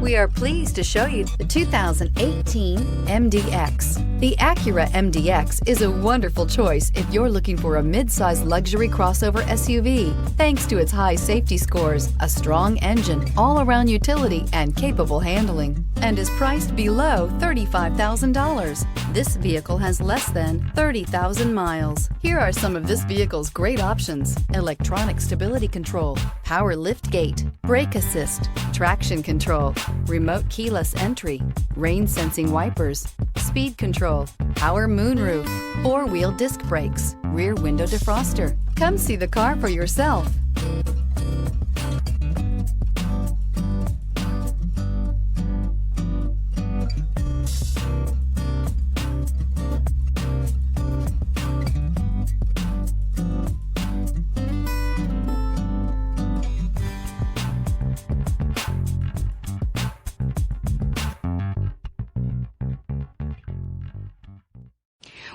We are pleased to show you the 2018 MDX. The Acura MDX is a wonderful choice if you're looking for a mid-size luxury crossover SUV. Thanks to its high safety scores, a strong engine, all-around utility, and capable handling, and is priced below $35,000. This vehicle has less than 30,000 miles. Here are some of this vehicle's great options: electronic stability control, power lift gate, brake assist, traction control, remote keyless entry, rain sensing wipers, speed control, power moonroof, four-wheel disc brakes, rear window defroster. Come see the car for yourself.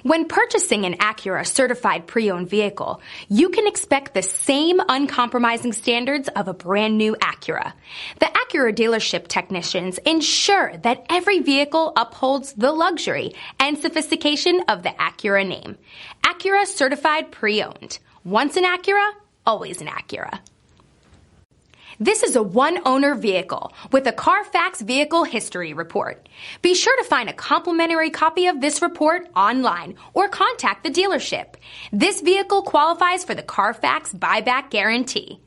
When purchasing an Acura certified pre-owned vehicle, you can expect the same uncompromising standards of a brand new Acura. The Acura dealership technicians ensure that every vehicle upholds the luxury and sophistication of the Acura name. Acura certified pre-owned. Once an Acura, always an Acura. This is a one-owner vehicle with a Carfax Vehicle History Report. Be sure to find a complimentary copy of this report online or contact the dealership. This vehicle qualifies for the Carfax Buyback Guarantee.